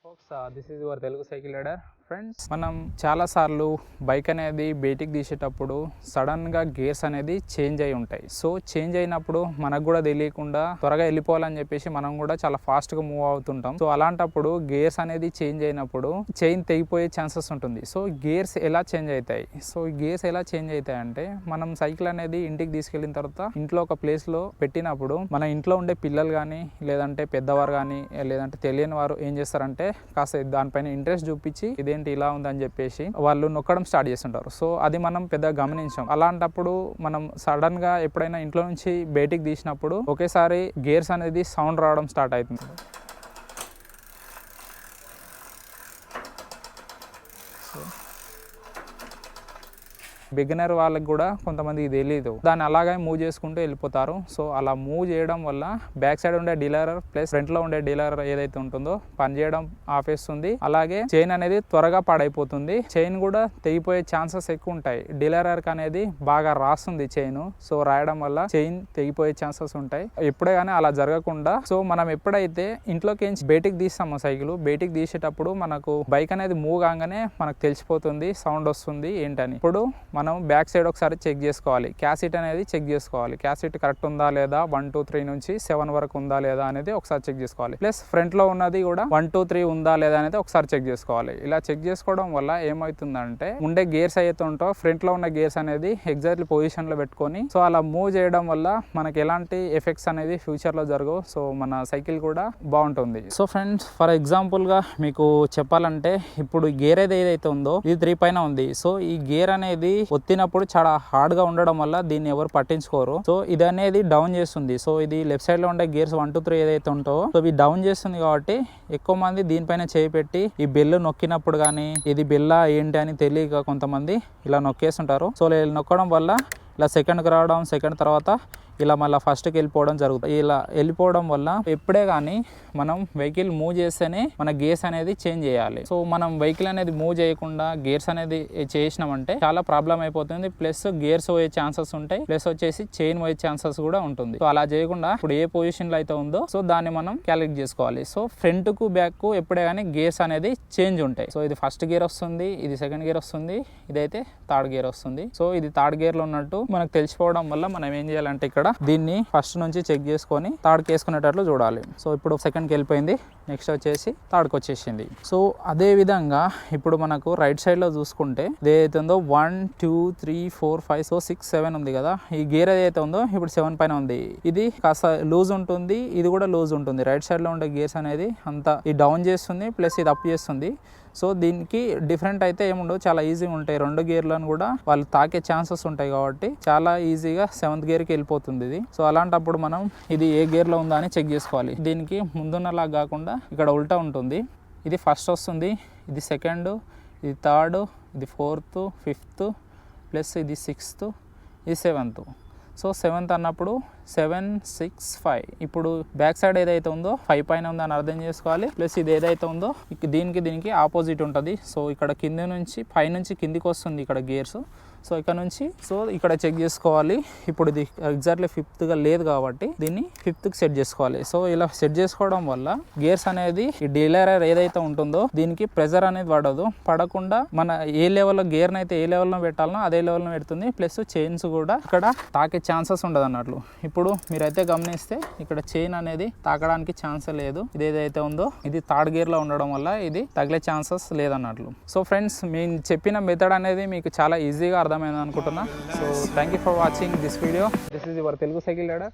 folks, this is your Telugu Cycle Ladder. Friends, మనం చాలాసార్లు bike అనేది బయటికి తీసేటప్పుడు సడన్గా గేర్స్ అనేది చేంజ్ అయి ఉంటాయి. సో చేంజ్ అయినప్పుడు మనకు కూడా తెలియకుండా త్వరగా వెళ్ళిపోవాలని చెప్పేసి మనం కూడా చాలా ఫాస్ట్గా మూవ్ అవుతుంటాం. సో అలాంటప్పుడు గేర్స్ అనేది చేంజ్ అయినప్పుడు చైన్ తెగిపోయే ఛాన్సెస్ ఉంటుంది. సో గేర్స్ ఎలా చేంజ్ అవుతాయి? సో గేర్స్ ఎలా చేంజ్ అవుతాయి అంటే, మనం సైకిల్ అనేది ఇంటికి తీసుకెళ్ళిన తర్వాత ఇంట్లో ఒక ప్లేస్లో పెట్టినప్పుడు మన ఇంట్లో ఉండే పిల్లలు కానీ లేదంటే పెద్దవారు కానీ లేదంటే తెలియని వారు ఏం చేస్తారంటే కాస్త దానిపైన ఇంట్రెస్ట్ చూపించి ఇదేంటి ఇలా ఉందని చెప్పేసి వాళ్ళు నొక్కడం స్టార్ట్ చేస్తుంటారు. సో అది మనం పెద్దగా గమనించాం. అలాంటప్పుడు మనం సడన్ గా ఎప్పుడైనా ఇంట్లో నుంచి బయటికి తీసినప్పుడు ఒకేసారి గేర్స్ అనేది సౌండ్ రావడం స్టార్ట్ అవుతుంది. బిగినర్ వాళ్ళకి కూడా కొంతమంది ఇది తెలియదు, దాన్ని అలాగే మూవ్ చేసుకుంటూ వెళ్ళిపోతారు. సో అలా మూవ్ చేయడం వల్ల బ్యాక్ సైడ్ ఉండే డీలర్ ప్లస్ ఫ్రంట్ లో ఉండే డీలర్ ఏదైతే ఉంటుందో పనిచేయడం ఆపేస్తుంది. అలాగే చైన్ అనేది త్వరగా పాడైపోతుంది. చైన్ కూడా తెగిపోయే ఛాన్సెస్ ఎక్కువ ఉంటాయి. డీలర్ అనేది బాగా రాస్తుంది చైన్. సో రాయడం వల్ల చైన్ తెగిపోయే ఛాన్సెస్ ఉంటాయి. ఎప్పుడే కానీ అలా జరగకుండా సో మనం ఎప్పుడైతే ఇంట్లోకి బయటికి తీస్తామో సైకిల్ బయటికి తీసేటప్పుడు మనకు బైక్ అనేది మూవ్ కాగానే మనకు తెలిసిపోతుంది, సౌండ్ వస్తుంది ఏంటని. ఇప్పుడు మనం బ్యాక్ సైడ్ ఒకసారి చెక్ చేసుకోవాలి. క్యాసెట్ అనేది చెక్ చేసుకోవాలి. క్యాసెట్ కరెక్ట్ ఉందా లేదా, 1 2 3 నుంచి 7 వరకు ఉందా లేదా అనేది ఒకసారి చెక్ చేసుకోవాలి. ప్లస్ ఫ్రంట్ లో ఉన్నది కూడా 1 2 3 ఉందా లేదా అనేది ఒకసారి చెక్ చేసుకోవాలి. ఇలా చెక్ చేసుకోవడం వల్ల ఏమవుతుందంటే ఉండే గేర్స్ అయితే ఉంటాయో ఫ్రంట్ లో ఉన్న గేర్స్ అనేది ఎగ్జాక్ట్లీ పొజిషన్ లో పెట్టుకొని సో అలా మూవ్ చేయడం వల్ల మనకి ఎలాంటి ఎఫెక్ట్స్ అనేది ఫ్యూచర్ లో జరగవు. సో మన సైకిల్ కూడా బాగుంటుంది. సో ఫ్రెండ్స్, ఫర్ ఎగ్జాంపుల్ గా మీకు చెప్పాలంటే ఇప్పుడు గేర్ ఏదైతే ఉందో ఇది 3 పైన ఉంది. సో ఈ గేర్ అనేది ఒత్తినప్పుడు చాలా హార్డ్ గా ఉండడం వల్ల దీన్ని ఎవరు పట్టించుకోరు. సో ఇది అనేది డౌన్ చేస్తుంది. సో ఇది లెఫ్ట్ సైడ్ లో ఉండే గేర్స్ 1 2 3 ఏదైతే ఉంటావో సో ఇవి డౌన్ చేస్తుంది కాబట్టి ఎక్కువ మంది దీనిపైన చేయి పెట్టి ఈ బెల్ నొక్కినప్పుడు కానీ ఇది బెల్లా ఏంటి అని తెలియక కొంతమంది ఇలా నొక్కేస్తుంటారు. సో ఇలా నొక్కడం వల్ల ఇలా సెకండ్కి రావడం, సెకండ్ తర్వాత ఇలా మళ్ళీ ఫస్ట్కి వెళ్ళిపోవడం జరుగుతుంది. ఇలా వెళ్ళిపోవడం వల్ల ఎప్పుడే కానీ మనం వెహికల్ మూవ్ చేస్తేనే మన గేర్స్ అనేది చేంజ్ చేయాలి. సో మనం వెహికల్ అనేది మూవ్ చేయకుండా గేర్స్ అనేది చేసినామంటే చాలా ప్రాబ్లం అయిపోతుంది. ప్లస్ గేర్స్ పోయే ఛాన్సెస్ ఉంటాయి, ప్లస్ వచ్చేసి చైన్ పోయే ఛాన్సెస్ కూడా ఉంటుంది. సో అలా చేయకుండా ఇప్పుడు ఏ పొజిషన్ లో అయితే ఉందో సో దాన్ని మనం క్యాలిక్యులేట్ చేసుకోవాలి. సో ఫ్రంట్ కు బ్యాక్ కు ఎప్పుడే కానీ గేర్స్ అనేది చేంజ్ ఉంటాయి. సో ఇది ఫస్ట్ గేర్ వస్తుంది, ఇది సెకండ్ గేర్ వస్తుంది, ఇదైతే థర్డ్ గేర్ వస్తుంది. సో ఇది థర్డ్ గేర్ లో ఉన్నట్టు మనకు తెలిసిపోవడం వల్ల మనం ఏం చేయాలంటే ఇక్కడ దీన్ని ఫస్ట్ నుంచి చెక్ చేసుకొని థర్డ్ కి వేసుకునేటట్లు చూడాలి. సో ఇప్పుడు సెకండ్కి వెళ్ళిపోయింది, నెక్స్ట్ వచ్చేసి థర్డ్కి వచ్చేసింది. సో అదే విధంగా ఇప్పుడు మనకు రైట్ సైడ్ లో చూసుకుంటే ఏదైతే ఉందో 1 2 3 4 5 సో 6 7 ఉంది కదా. ఈ గేర్ ఏదైతే ఉందో ఇప్పుడు 7 పైన ఉంది. ఇది కాస్త లూజ్ ఉంటుంది, ఇది కూడా లూజ్ ఉంటుంది. రైట్ సైడ్ లో ఉండే గేర్స్ అనేది అంతా ఇది డౌన్ చేస్తుంది ప్లస్ ఇది అప్ చేస్తుంది. సో దీనికి డిఫరెంట్ అయితే ఏముండవు, చాలా ఈజీగా ఉంటాయి. 2 గేర్లను కూడా వాళ్ళు తాకే ఛాన్సెస్ ఉంటాయి కాబట్టి చాలా ఈజీగా 7th గేర్కి వెళ్ళిపోతుంది ఇది. సో అలాంటప్పుడు మనం ఇది ఏ గేర్లో ఉందా అని చెక్ చేసుకోవాలి. దీనికి ముందున్నలా కాకుండా ఇక్కడ ఉల్టా ఉంటుంది. ఇది ఫస్ట్ వస్తుంది, ఇది సెకండ్, ఇది థర్డ్, ఇది 4th 5th ప్లస్ ఇది 6th, ఇది 7th. సో 7th అన్నప్పుడు 7 6 5 ఇప్పుడు బ్యాక్ సైడ్ ఏదైతే ఉందో 5 పైన ఉందని అర్థం చేసుకోవాలి. ప్లస్ ఇది ఏదైతే ఉందో దీనికి ఆపోజిట్ ఉంటుంది. సో ఇక్కడ కింద నుంచి పై నుంచి కిందికి వస్తుంది ఇక్కడ గేర్స్. సో ఇక్కడ నుంచి సో ఇక్కడ చెక్ చేసుకోవాలి. ఇప్పుడు ఇది ఎగ్జాక్ట్లీ 5th లేదు కాబట్టి దీన్ని 5th సెట్ చేసుకోవాలి. సో ఇలా సెట్ చేసుకోవడం వల్ల గేర్స్ అనేది ఈ డీలర్ ఏదైతే ఉంటుందో దీనికి ప్రెజర్ అనేది పడకుండా మన ఏ లెవెల్లో గేర్ అయితే ఏ లెవెల్లో పెట్టాలనో అదే లెవెల్లో పెడుతుంది. ప్లస్ చైన్స్ కూడా ఇక్కడ తాకే ఛాన్సెస్ ఉండదు అన్నట్లు. ఇప్పుడు మీరైతే గమనిస్తే ఇక్కడ చైన్ అనేది తాకడానికి ఛాన్స్ లేదు. ఇది ఏదైతే ఉందో ఇది థర్డ్ గేర్ లో ఉండడం వల్ల ఇది తగిలే ఛాన్సెస్ లేదన్నట్లు. సో ఫ్రెండ్స్, మేము చెప్పిన మెథడ్ అనేది మీకు చాలా ఈజీగా అర్థమైంది అనుకుంటున్నా. So thank you for watching this video. This is your Telugu cycle rider.